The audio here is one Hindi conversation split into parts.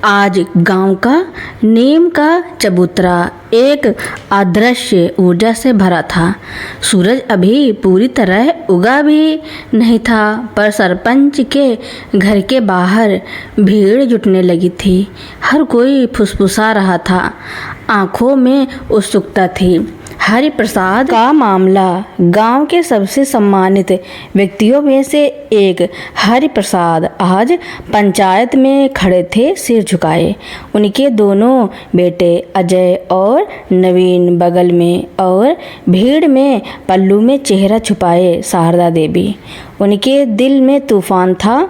आज गांव का नीम का चबूतरा एक अदृश्य ऊर्जा से भरा था। सूरज अभी पूरी तरह उगा भी नहीं था, पर सरपंच के घर के बाहर भीड़ जुटने लगी थी। हर कोई फुसफुसा रहा था, आंखों में उत्सुकता थी। हरि प्रसाद का मामला गांव के सबसे सम्मानित व्यक्तियों में से एक हरि प्रसाद आज पंचायत में खड़े थे, सिर झुकाए। उनके दोनों बेटे अजय और नवीन बगल में, और भीड़ में पल्लू में चेहरा छुपाए शारदा देवी। उनके दिल में तूफान था।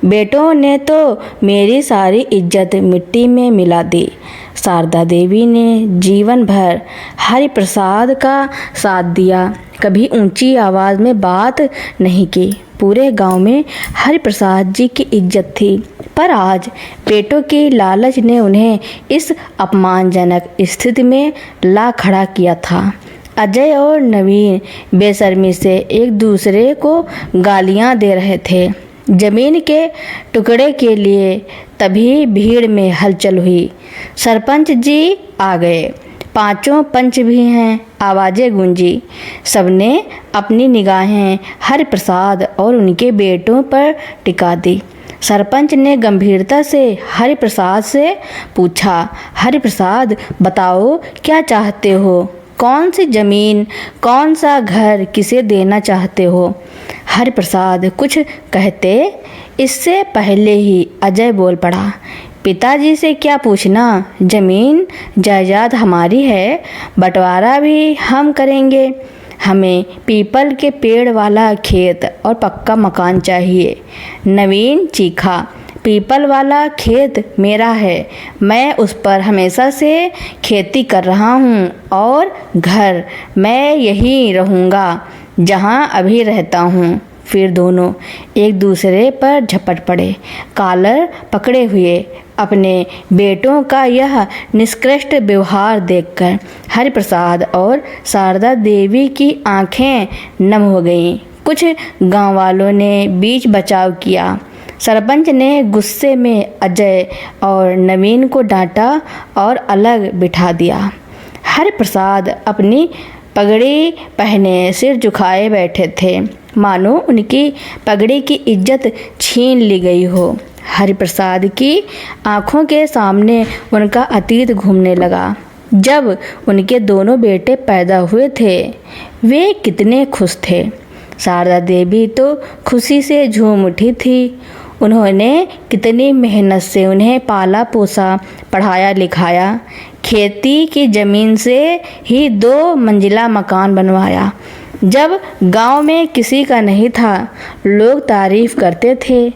बेटों ने तो मेरी सारी इज्जत मिट्टी में मिला दी। शारदा देवी ने जीवन भर हरि प्रसाद का साथ दिया, कभी ऊंची आवाज़ में बात नहीं की। पूरे गांव में हरि प्रसाद जी की इज्जत थी, पर आज पेटों की लालच ने उन्हें इस अपमानजनक स्थिति में ला खड़ा किया था। अजय और नवीन बेशर्मी से एक दूसरे को गालियां दे रहे थे। जमीन के टुकड़े के लिए तभी भीड़ में हलचल हुई। सरपंच जी आ गए, पांचों पंच भी हैं, आवाज़ें गूंजी। सबने अपनी निगाहें हरि प्रसाद और उनके बेटों पर टिका दी। सरपंच ने गंभीरता से हरि प्रसाद से पूछा, हरि प्रसाद बताओ, क्या चाहते हो? कौन सी जमीन, कौन सा घर, किसे देना चाहते हो? हरि प्रसाद कुछ कहते इससे पहले ही अजय बोल पड़ा, पिताजी से क्या पूछना, जमीन जायदाद हमारी है, बंटवारा भी हम करेंगे। हमें पीपल के पेड़ वाला खेत और पक्का मकान चाहिए। नवीन चीखा, पीपल वाला खेत मेरा है, मैं उस पर हमेशा से खेती कर रहा हूँ, और घर मैं यहीं रहूँगा जहाँ अभी रहता हूँ। फिर दोनों एक दूसरे पर झपट पड़े, कॉलर पकड़े हुए। अपने बेटों का यह निष्कृष्ट व्यवहार देखकर हरि प्रसाद और शारदा देवी की आंखें नम हो गईं। कुछ गांव वालों ने बीच बचाव किया। सरपंच ने गुस्से में अजय और नवीन को डांटा और अलग बिठा दिया। हरि प्रसाद अपनी पगड़ी पहने सिर झुकाए बैठे थे, मानो उनकी पगड़ी की इज्जत छीन ली गई हो। हरि प्रसाद की आंखों के सामने उनका अतीत घूमने लगा। जब उनके दोनों बेटे पैदा हुए थे, वे कितने खुश थे। शारदा देवी तो खुशी से झूम उठी थी। उन्होंने कितनी मेहनत से उन्हें पाला पोसा, पढ़ाया लिखाया। खेती की ज़मीन से ही 2 मंजिला मकान बनवाया। जब गांव में किसी का नहीं था, लोग तारीफ करते थे,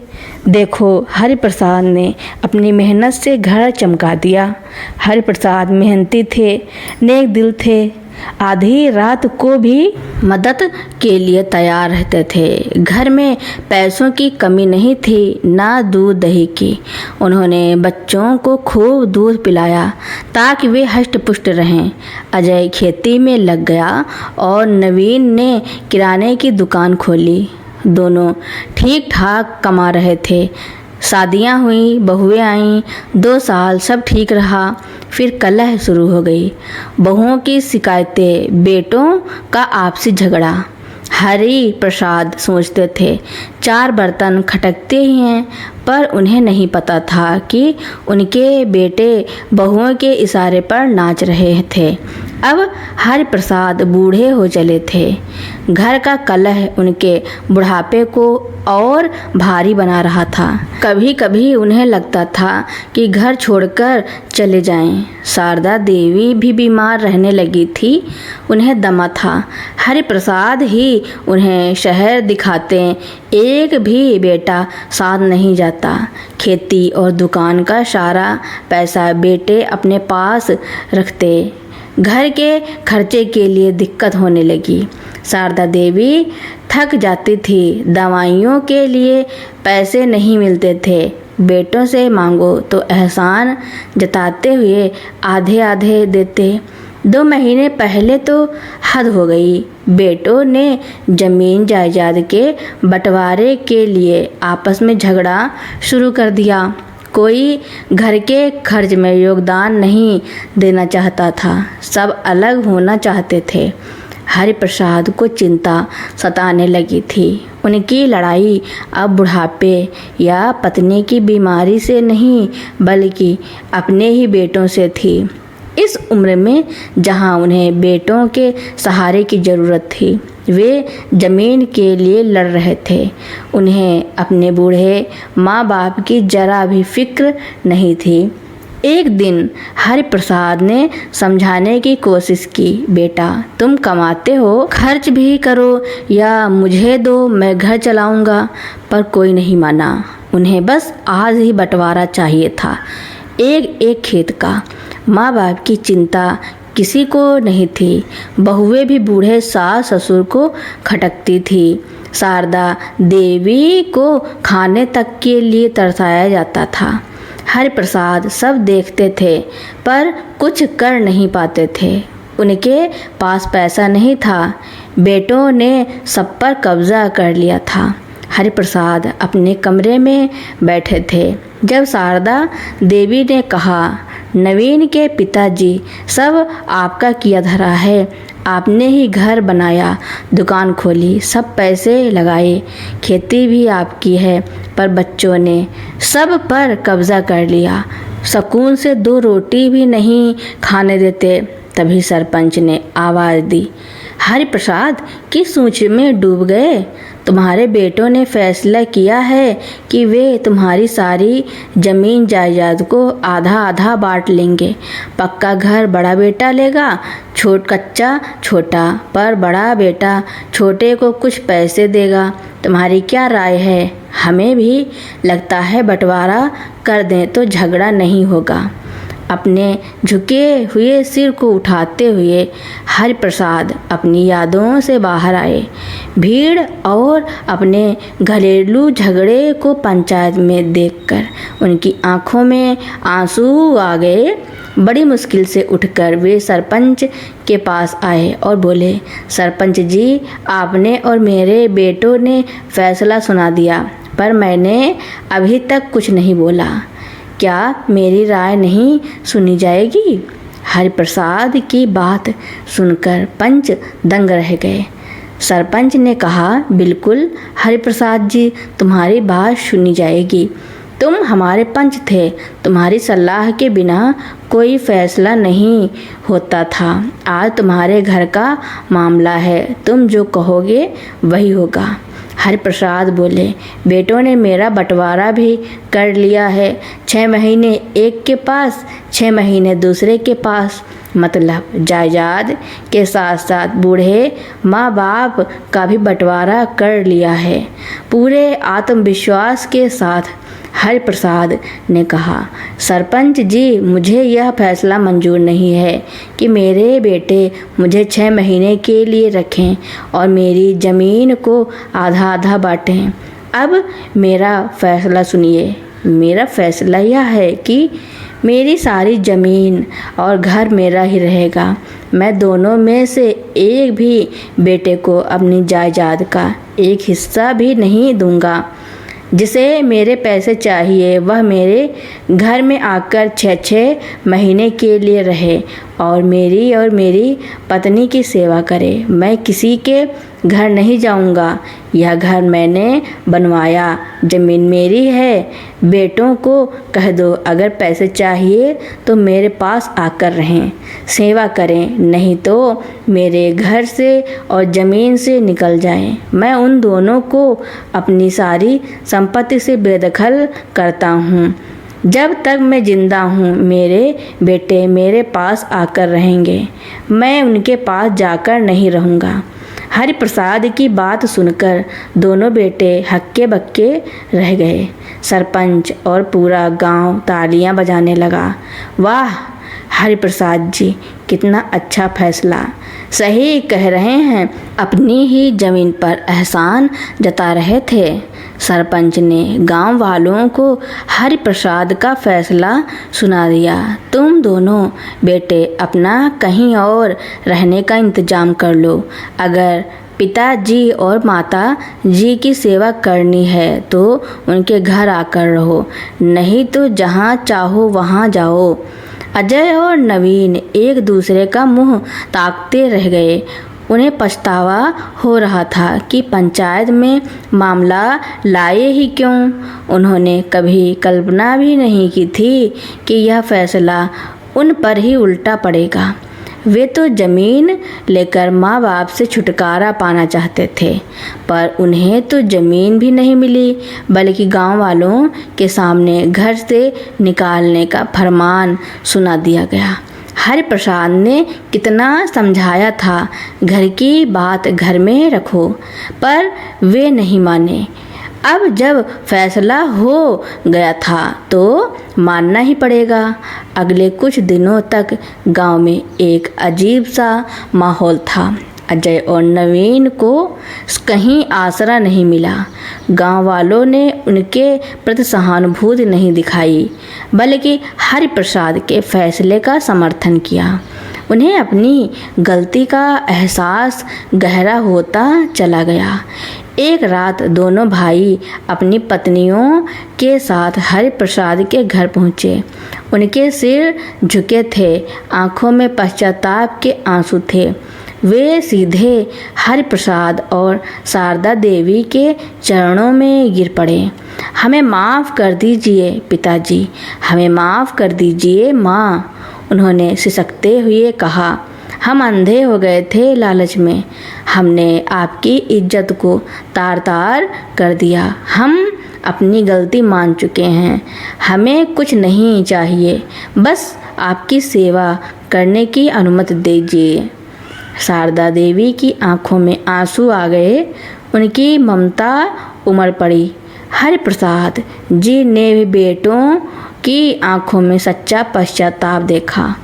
देखो हरि प्रसाद ने अपनी मेहनत से घर चमका दिया। हरि प्रसाद मेहनती थे, नेक दिल थे, आधी रात को भी मदद के लिए तैयार रहते थे। घर में पैसों की कमी नहीं थी, ना दूध दही की। उन्होंने बच्चों को खूब दूध पिलाया ताकि वे हष्ट पुष्ट रहें। अजय खेती में लग गया और नवीन ने किराने की दुकान खोली। दोनों ठीक ठाक कमा रहे थे। शादियां हुई, बहुएं आईं, 2 साल सब ठीक रहा। फिर कलह शुरू हो गई। बहुओं की शिकायतें, बेटों का आपसी झगड़ा। हरि प्रसाद सोचते थे 4 बर्तन खटकते ही हैं, पर उन्हें नहीं पता था कि उनके बेटे बहुओं के इशारे पर नाच रहे थे। अब हरि प्रसाद बूढ़े हो चले थे। घर का कलह उनके बुढ़ापे को और भारी बना रहा था। कभी कभी उन्हें लगता था कि घर छोड़कर चले जाएं। शारदा देवी भी बीमार रहने लगी थी। उन्हें दमा था। हरि प्रसाद ही उन्हें शहर दिखाते, एक भी बेटा साथ नहीं जाता। खेती और दुकान का सारा पैसा बेटे अपने पास रखते। घर के खर्चे के लिए दिक्कत होने लगी। शारदा देवी थक जाती थी। दवाइयों के लिए पैसे नहीं मिलते थे। बेटों से मांगो तो एहसान जताते हुए आधे आधे देते। 2 महीने पहले तो हद हो गई। बेटों ने जमीन जायदाद के बंटवारे के लिए आपस में झगड़ा शुरू कर दिया। कोई घर के खर्च में योगदान नहीं देना चाहता था, सब अलग होना चाहते थे। हरिप्रसाद को चिंता सताने लगी थी। उनकी लड़ाई अब बुढ़ापे या पत्नी की बीमारी से नहीं बल्कि अपने ही बेटों से थी। इस उम्र में जहां उन्हें बेटों के सहारे की ज़रूरत थी, वे ज़मीन के लिए लड़ रहे थे। उन्हें अपने बूढ़े माँ बाप की जरा भी फिक्र नहीं थी। एक दिन हरिप्रसाद ने समझाने की कोशिश की, बेटा तुम कमाते हो, खर्च भी करो या मुझे दो, मैं घर चलाऊंगा। पर कोई नहीं माना। उन्हें बस आज ही बंटवारा चाहिए था, एक एक खेत का। माँ बाप की चिंता किसी को नहीं थी। बहुएं भी बूढ़े सास ससुर को खटकती थी। शारदा देवी को खाने तक के लिए तरसाया जाता था। हरिप्रसाद सब देखते थे पर कुछ कर नहीं पाते थे। उनके पास पैसा नहीं था। बेटों ने सब पर कब्जा कर लिया था। हरिप्रसाद अपने कमरे में बैठे थे जब शारदा देवी ने कहा, नवीन के पिताजी, सब आपका किया धरा है। आपने ही घर बनाया, दुकान खोली, सब पैसे लगाए, खेती भी आपकी है, पर बच्चों ने सब पर कब्जा कर लिया। सुकून से 2 रोटी भी नहीं खाने देते। तभी सरपंच ने आवाज़ दी, हरिप्रसाद किस सोच में डूब गए? तुम्हारे बेटों ने फैसला किया है कि वे तुम्हारी सारी जमीन जायदाद को आधा आधा बांट लेंगे। पक्का घर बड़ा बेटा लेगा, कच्चा छोटा, पर बड़ा बेटा छोटे को कुछ पैसे देगा। तुम्हारी क्या राय है? हमें भी लगता है बंटवारा कर दें तो झगड़ा नहीं होगा। अपने झुके हुए सिर को उठाते हुए हरिप्रसाद अपनी यादों से बाहर आए। भीड़ और अपने घरेलू झगड़े को पंचायत में देखकर उनकी आंखों में आंसू आ गए। बड़ी मुश्किल से उठकर वे सरपंच के पास आए और बोले, सरपंच जी, आपने और मेरे बेटों ने फैसला सुना दिया, पर मैंने अभी तक कुछ नहीं बोला। क्या मेरी राय नहीं सुनी जाएगी? हरिप्रसाद की बात सुनकर पंच दंग रह गए। सरपंच ने कहा, बिल्कुल हरिप्रसाद जी, तुम्हारी बात सुनी जाएगी। तुम हमारे पंच थे, तुम्हारी सलाह के बिना कोई फैसला नहीं होता था। आज तुम्हारे घर का मामला है, तुम जो कहोगे वही होगा। हरिप्रसाद बोले, बेटों ने मेरा बंटवारा भी कर लिया है। 6 महीने एक के पास, 6 महीने दूसरे के पास। मतलब जायदाद के साथ साथ बूढ़े माँ बाप का भी बंटवारा कर लिया है। पूरे आत्मविश्वास के साथ हरिप्रसाद ने कहा, सरपंच जी, मुझे यह फैसला मंजूर नहीं है कि मेरे बेटे मुझे 6 महीने के लिए रखें और मेरी ज़मीन को आधा आधा बांटें। अब मेरा फैसला सुनिए। मेरा फैसला यह है कि मेरी सारी ज़मीन और घर मेरा ही रहेगा। मैं दोनों में से एक भी बेटे को अपनी जायदाद का एक हिस्सा भी नहीं दूंगा। जिसे मेरे पैसे चाहिए वह मेरे घर में आकर 6-6 महीने के लिए रहे और मेरी पत्नी की सेवा करे। मैं किसी के घर नहीं जाऊंगा। यह घर मैंने बनवाया, ज़मीन मेरी है। बेटों को कह दो, अगर पैसे चाहिए तो मेरे पास आकर रहें, सेवा करें, नहीं तो मेरे घर से और ज़मीन से निकल जाएं। मैं उन दोनों को अपनी सारी संपत्ति से बेदखल करता हूँ। जब तक मैं जिंदा हूँ मेरे बेटे मेरे पास आकर रहेंगे, मैं उनके पास जाकर नहीं रहूँगा। हरिप्रसाद की बात सुनकर दोनों बेटे हक्के बक्के रह गए। सरपंच और पूरा गांव तालियां बजाने लगा। वाह हरिप्रसाद जी, कितना अच्छा फैसला, सही कह रहे हैं। अपनी ही ज़मीन पर एहसान जता रहे थे। सरपंच ने गांव वालों को हरिप्रसाद का फैसला सुना दिया। तुम दोनों बेटे अपना कहीं और रहने का इंतजाम कर लो। अगर पिताजी और माता जी की सेवा करनी है तो उनके घर आकर रहो, नहीं तो जहाँ चाहो वहाँ जाओ। अजय और नवीन एक दूसरे का मुंह ताकते रह गए। उन्हें पछतावा हो रहा था कि पंचायत में मामला लाए ही क्यों। उन्होंने कभी कल्पना भी नहीं की थी कि यह फैसला उन पर ही उल्टा पड़ेगा। वे तो ज़मीन लेकर माँ बाप से छुटकारा पाना चाहते थे, पर उन्हें तो ज़मीन भी नहीं मिली, बल्कि गांव वालों के सामने घर से निकालने का फरमान सुना दिया गया। हरि प्रसाद ने कितना समझाया था, घर की बात घर में रखो, पर वे नहीं माने। अब जब फैसला हो गया था तो मानना ही पड़ेगा। अगले कुछ दिनों तक गांव में एक अजीब सा माहौल था। अजय और नवीन को कहीं आसरा नहीं मिला। गांव वालों ने उनके प्रति सहानुभूति नहीं दिखाई, बल्कि हरि प्रसाद के फैसले का समर्थन किया। उन्हें अपनी गलती का एहसास गहरा होता चला गया। एक रात दोनों भाई अपनी पत्नियों के साथ हरि प्रसाद के घर पहुँचे। उनके सिर झुके थे, आंखों में पश्चाताप के आंसू थे। वे सीधे हरि प्रसाद और शारदा देवी के चरणों में गिर पड़े। हमें माफ़ कर दीजिए पिताजी, हमें माफ़ कर दीजिए माँ, उन्होंने सिसकते हुए कहा। हम अंधे हो गए थे लालच में, हमने आपकी इज्जत को तार तार कर दिया। हम अपनी गलती मान चुके हैं, हमें कुछ नहीं चाहिए, बस आपकी सेवा करने की अनुमति दीजिए। शारदा देवी की आंखों में आंसू आ गए, उनकी ममता उमड़ पड़ी। हरि प्रसाद जी ने भी बेटों की आंखों में सच्चा पश्चाताप देखा।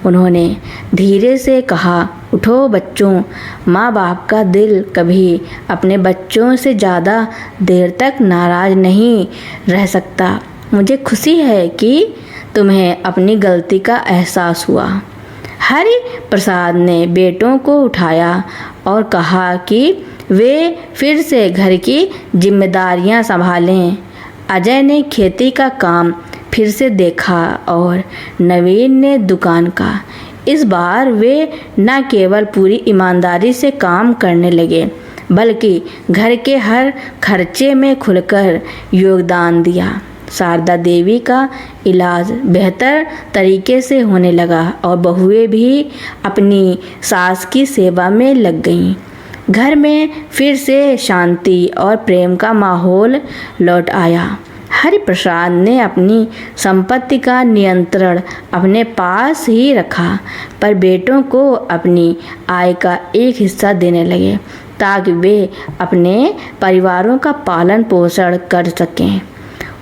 उन्होंने धीरे से कहा, उठो बच्चों, माँ बाप का दिल कभी अपने बच्चों से ज़्यादा देर तक नाराज़ नहीं रह सकता। मुझे खुशी है कि तुम्हें अपनी गलती का एहसास हुआ। हरि प्रसाद ने बेटों को उठाया और कहा कि वे फिर से घर की जिम्मेदारियां संभालें। अजय ने खेती का काम फिर से देखा और नवीन ने दुकान का। इस बार वे न केवल पूरी ईमानदारी से काम करने लगे, बल्कि घर के हर खर्चे में खुलकर योगदान दिया। शारदा देवी का इलाज बेहतर तरीके से होने लगा और बहुएं भी अपनी सास की सेवा में लग गईं। घर में फिर से शांति और प्रेम का माहौल लौट आया। हरि प्रसाद ने अपनी संपत्ति का नियंत्रण अपने पास ही रखा, पर बेटों को अपनी आय का एक हिस्सा देने लगे ताकि वे अपने परिवारों का पालन पोषण कर सकें।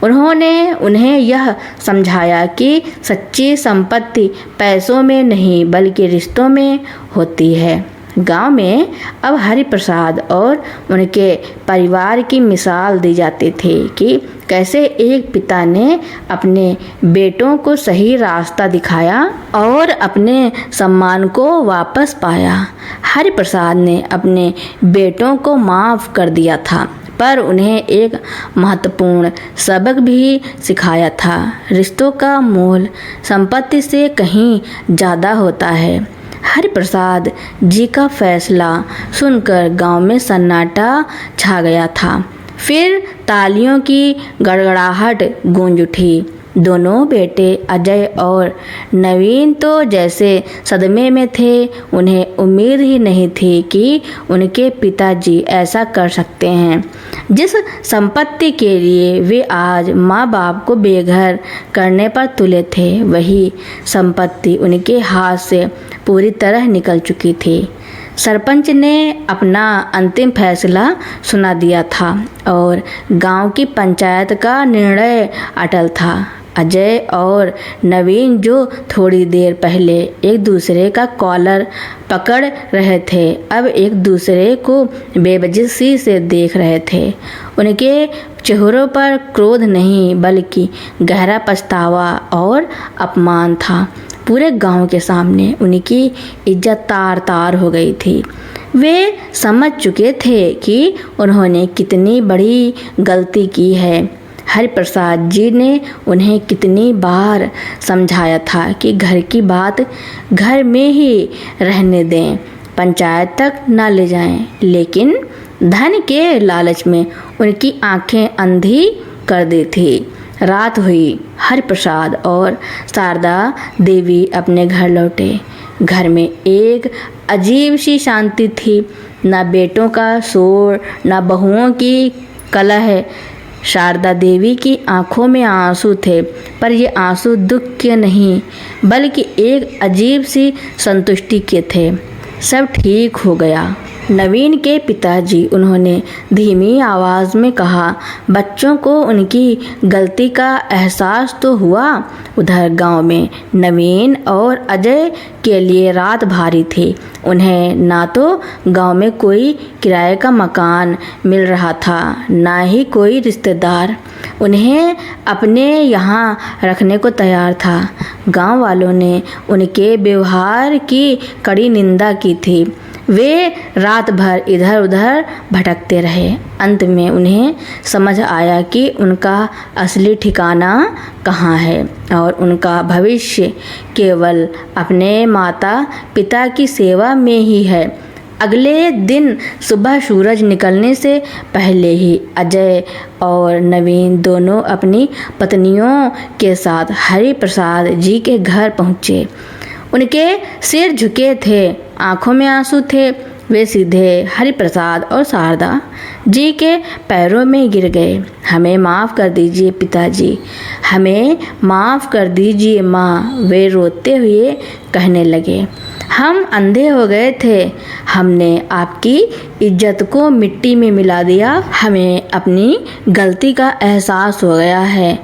उन्होंने उन्हें यह समझाया कि सच्ची संपत्ति पैसों में नहीं बल्कि रिश्तों में होती है। गांव में अब हरि प्रसाद और उनके परिवार की मिसाल दी जाती थी कि कैसे एक पिता ने अपने बेटों को सही रास्ता दिखाया और अपने सम्मान को वापस पाया। हरि प्रसाद ने अपने बेटों को माफ़ कर दिया था, पर उन्हें एक महत्वपूर्ण सबक भी सिखाया था। रिश्तों का मोल संपत्ति से कहीं ज़्यादा होता है। हरि प्रसाद जी का फैसला सुनकर गांव में सन्नाटा छा गया था। फिर तालियों की गड़गड़ाहट गूंज उठी। दोनों बेटे अजय और नवीन तो जैसे सदमे में थे। उन्हें उम्मीद ही नहीं थी कि उनके पिताजी ऐसा कर सकते हैं। जिस संपत्ति के लिए वे आज माँ बाप को बेघर करने पर तुले थे, वही संपत्ति उनके हाथ से पूरी तरह निकल चुकी थी। सरपंच ने अपना अंतिम फैसला सुना दिया था और गांव की पंचायत का निर्णय अटल था। अजय और नवीन, जो थोड़ी देर पहले एक दूसरे का कॉलर पकड़ रहे थे, अब एक दूसरे को बेवजही से देख रहे थे। उनके चेहरों पर क्रोध नहीं बल्कि गहरा पछतावा और अपमान था। पूरे गांव के सामने उनकी इज्जत तार तार हो गई थी। वे समझ चुके थे कि उन्होंने कितनी बड़ी गलती की है। हरिप्रसाद जी ने उन्हें कितनी बार समझाया था कि घर की बात घर में ही रहने दें, पंचायत तक न ले जाएं, लेकिन धन के लालच में उनकी आंखें अंधी कर दी थी। रात हुई, हरिप्रसाद और शारदा देवी अपने घर लौटे। घर में एक अजीब सी शांति थी, न बेटों का शोर, न बहुओं की कलह। शारदा देवी की आंखों में आंसू थे, पर ये आंसू दुख के नहीं, बल्कि एक अजीब सी संतुष्टि के थे। सब ठीक हो गया। नवीन के पिताजी, उन्होंने धीमी आवाज़ में कहा, बच्चों को उनकी गलती का एहसास तो हुआ। उधर गांव में नवीन और अजय के लिए रात भारी थी। उन्हें ना तो गांव में कोई किराए का मकान मिल रहा था, ना ही कोई रिश्तेदार उन्हें अपने यहाँ रखने को तैयार था। गांव वालों ने उनके व्यवहार की कड़ी निंदा की थी। वे रात भर इधर उधर भटकते रहे। अंत में उन्हें समझ आया कि उनका असली ठिकाना कहाँ है और उनका भविष्य केवल अपने माता पिता की सेवा में ही है। अगले दिन सुबह सूरज निकलने से पहले ही अजय और नवीन दोनों अपनी पत्नियों के साथ हरिप्रसाद जी के घर पहुँचे। उनके सिर झुके थे, आंखों में आंसू थे। वे सीधे हरिप्रसाद और शारदा जी के पैरों में गिर गए। हमें माफ़ कर दीजिए पिताजी, हमें माफ़ कर दीजिए माँ, वे रोते हुए कहने लगे। हम अंधे हो गए थे, हमने आपकी इज्जत को मिट्टी में मिला दिया। हमें अपनी गलती का एहसास हो गया है।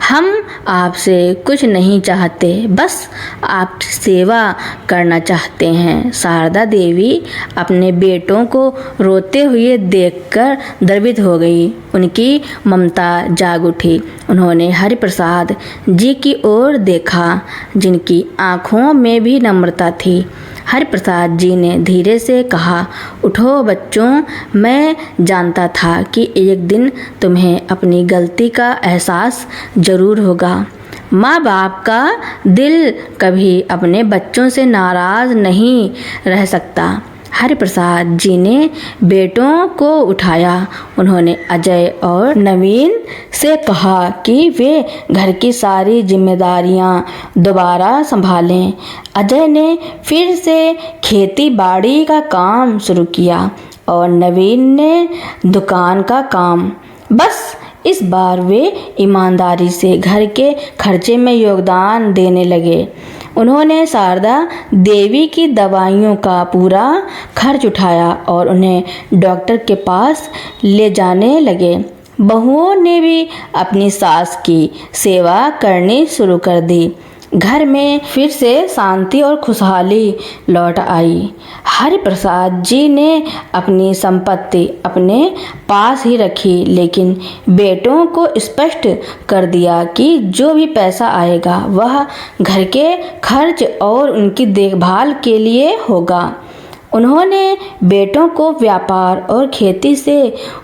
हम आपसे कुछ नहीं चाहते, बस आपकी सेवा करना चाहते हैं। शारदा देवी अपने बेटों को रोते हुए देखकर द्रवित हो गई। उनकी ममता जाग उठी। उन्होंने हरिप्रसाद जी की ओर देखा, जिनकी आंखों में भी नम्रता थी। हरिप्रसाद जी ने धीरे से कहा, उठो बच्चों, मैं जानता था कि एक दिन तुम्हें अपनी गलती का एहसास जरूर होगा। माँ बाप का दिल कभी अपने बच्चों से नाराज़ नहीं रह सकता। हरिप्रसाद जी ने बेटों को उठाया। उन्होंने अजय और नवीन से कहा कि वे घर की सारी जिम्मेदारियां दोबारा संभालें। अजय ने फिर से खेती बाड़ी का काम शुरू किया और नवीन ने दुकान का काम। बस इस बार वे ईमानदारी से घर के खर्चे में योगदान देने लगे। उन्होंने शारदा देवी की दवाइयों का पूरा खर्च उठाया और उन्हें डॉक्टर के पास ले जाने लगे। बहुओं ने भी अपनी सास की सेवा करनी शुरू कर दी। घर में फिर से शांति और खुशहाली लौट आई। हरिप्रसाद जी ने अपनी संपत्ति अपने पास ही रखी, लेकिन बेटों को स्पष्ट कर दिया कि जो भी पैसा आएगा वह घर के खर्च और उनकी देखभाल के लिए होगा। उन्होंने बेटों को व्यापार और खेती से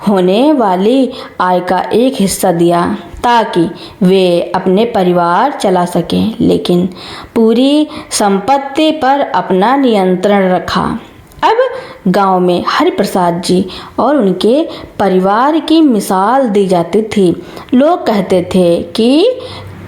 होने वाली आय का एक हिस्सा दिया ताकि वे अपने परिवार चला सकें, लेकिन पूरी संपत्ति पर अपना नियंत्रण रखा। अब गांव में हरिप्रसाद जी और उनके परिवार की मिसाल दी जाती थी। लोग कहते थे कि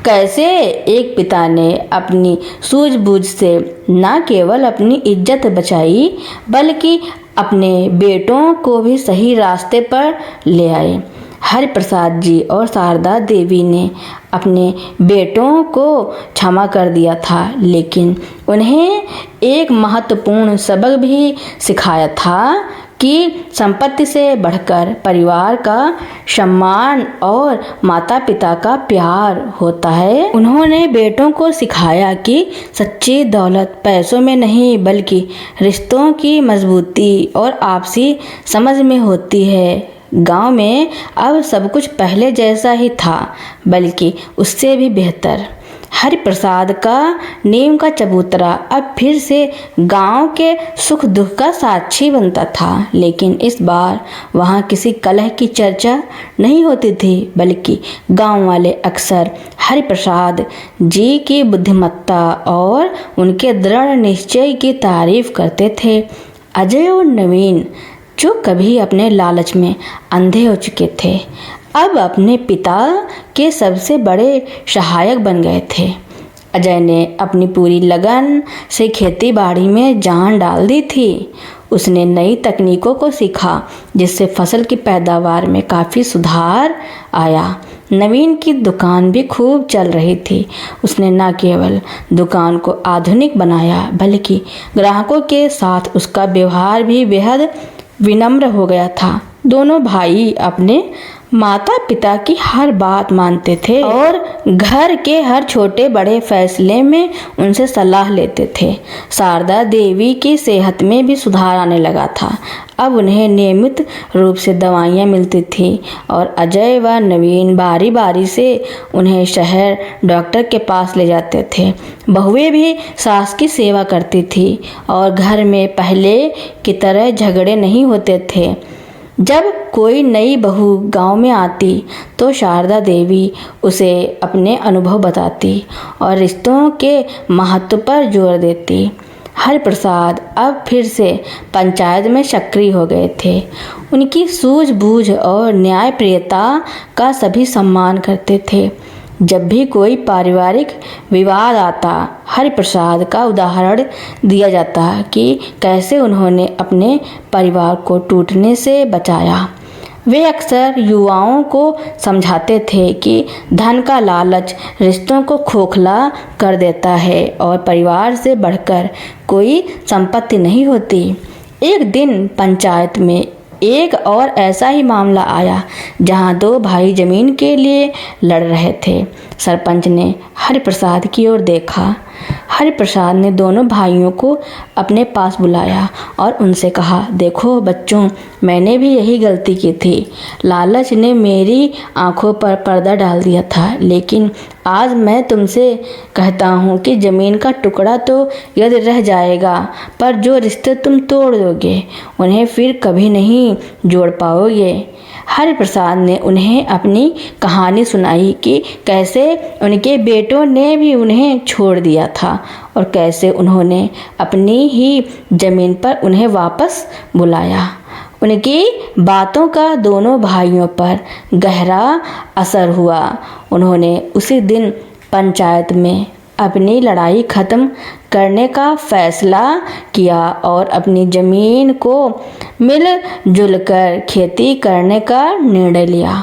कैसे एक पिता ने अपनी सूझबूझ से न केवल अपनी इज्जत बचाई, बल्कि अपने बेटों को भी सही रास्ते पर ले आए। हरिप्रसाद जी और शारदा देवी ने अपने बेटों को क्षमा कर दिया था, लेकिन उन्हें एक महत्वपूर्ण सबक भी सिखाया था कि संपत्ति से बढ़कर परिवार का सम्मान और माता पिता का प्यार होता है। उन्होंने बेटों को सिखाया कि सच्ची दौलत पैसों में नहीं, बल्कि रिश्तों की मजबूती और आपसी समझ में होती है। गांव में अब सब कुछ पहले जैसा ही था, बल्कि उससे भी बेहतर। हरिप्रसाद का नीम का चबूतरा अब फिर से गांव के सुख दुख का साक्षी बनता था, लेकिन इस बार वहां किसी कलह की चर्चा नहीं होती थी, बल्कि गांव वाले अक्सर हरिप्रसाद जी की बुद्धिमत्ता और उनके दृढ़ निश्चय की तारीफ करते थे। अजय और नवीन, जो कभी अपने लालच में अंधे हो चुके थे, अब अपने पिता के सबसे बड़े सहायक बन गए थे। अजय ने अपनी पूरी लगन से खेती बाड़ी में जान डाल दी थी। उसने नई तकनीकों को सीखा, जिससे फसल की पैदावार में काफ़ी सुधार आया। नवीन की दुकान भी खूब चल रही थी। उसने न केवल दुकान को आधुनिक बनाया, बल्कि ग्राहकों के साथ उसका व्यवहार भी बेहद विनम्र हो गया था। दोनों भाई अपने माता पिता की हर बात मानते थे और घर के हर छोटे बड़े फैसले में उनसे सलाह लेते थे। शारदा देवी की सेहत में भी सुधार आने लगा था। अब उन्हें नियमित रूप से दवाइयाँ मिलती थी और अजय व नवीन बारी बारी से उन्हें शहर डॉक्टर के पास ले जाते थे। बहुएं भी सास की सेवा करती थी और घर में पहले की तरह झगड़े नहीं होते थे। जब कोई नई बहू गांव में आती तो शारदा देवी उसे अपने अनुभव बताती और रिश्तों के महत्व पर जोर देती। हरिप्रसाद अब फिर से पंचायत में सक्रिय हो गए थे। उनकी सूझबूझ और न्यायप्रियता का सभी सम्मान करते थे। जब भी कोई पारिवारिक विवाद आता, हरिप्रसाद का उदाहरण दिया जाता कि कैसे उन्होंने अपने परिवार को टूटने से बचाया। वे अक्सर युवाओं को समझाते थे कि धन का लालच रिश्तों को खोखला कर देता है और परिवार से बढ़कर कोई संपत्ति नहीं होती। एक दिन पंचायत में एक और ऐसा ही मामला आया, जहां दो भाई जमीन के लिए लड़ रहे थे। सरपंच ने हरिप्रसाद की ओर देखा। हरिप्रसाद ने दोनों भाइयों को अपने पास बुलाया और उनसे कहा, देखो बच्चों, मैंने भी यही गलती की थी। लालच ने मेरी आंखों पर पर्दा डाल दिया था, लेकिन आज मैं तुमसे कहता हूँ कि ज़मीन का टुकड़ा तो यदि रह जाएगा, पर जो रिश्ते तुम तोड़ दोगे उन्हें फिर कभी नहीं जोड़ पाओगे। हरिप्रसाद ने उन्हें अपनी कहानी सुनाई कि कैसे उनके बेटों ने भी उन्हें छोड़ दिया था और कैसे उन्होंने अपनी ही ज़मीन पर उन्हें वापस बुलाया। उनकी बातों का दोनों भाइयों पर गहरा असर हुआ। उन्होंने उसी दिन पंचायत में अपनी लड़ाई खत्म करने का फैसला किया और अपनी ज़मीन को मिलजुल कर खेती करने का निर्णय लिया।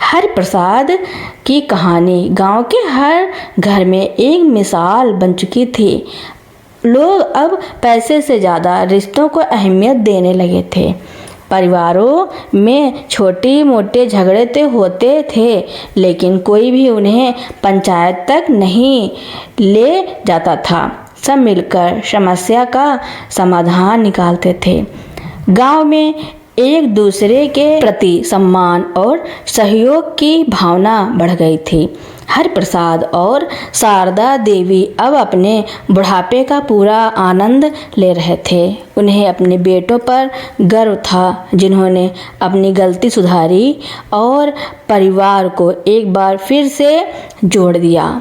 हरिप्रसाद की कहानी गांव के हर घर में एक मिसाल बन चुकी थी। लोग अब पैसे से ज़्यादा रिश्तों को अहमियत देने लगे थे। परिवारों में छोटे मोटे झगड़े तो होते थे, लेकिन कोई भी उन्हें पंचायत तक नहीं ले जाता था। सब मिलकर समस्या का समाधान निकालते थे। गांव में एक दूसरे के प्रति सम्मान और सहयोग की भावना बढ़ गई थी। हरिप्रसाद और शारदा देवी अब अपने बुढ़ापे का पूरा आनंद ले रहे थे। उन्हें अपने बेटों पर गर्व था, जिन्होंने अपनी गलती सुधारी और परिवार को एक बार फिर से जोड़ दिया।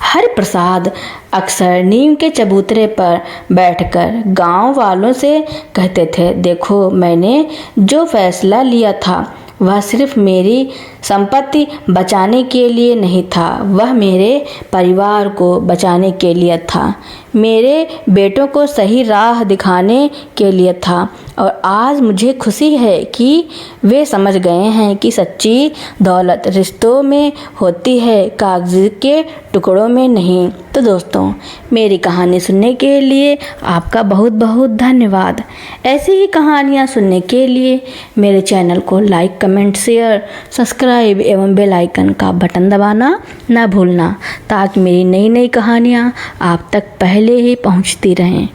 हरिप्रसाद अक्सर नीम के चबूतरे पर बैठकर गांव वालों से कहते थे, देखो, मैंने जो फैसला लिया था वह सिर्फ मेरी संपत्ति बचाने के लिए नहीं था, वह मेरे परिवार को बचाने के लिए था, मेरे बेटों को सही राह दिखाने के लिए था। और आज मुझे खुशी है कि वे समझ गए हैं कि सच्ची दौलत रिश्तों में होती है, कागज के टुकड़ों में नहीं। तो दोस्तों, मेरी कहानी सुनने के लिए आपका बहुत बहुत धन्यवाद। ऐसी ही कहानियाँ सुनने के लिए मेरे चैनल को लाइक, कमेंट, शेयर, सब्सक्राइब एवं बेल आइकन का बटन दबाना ना भूलना, ताकि मेरी नई नई कहानियाँ आप तक पहले ही पहुँचती रहें।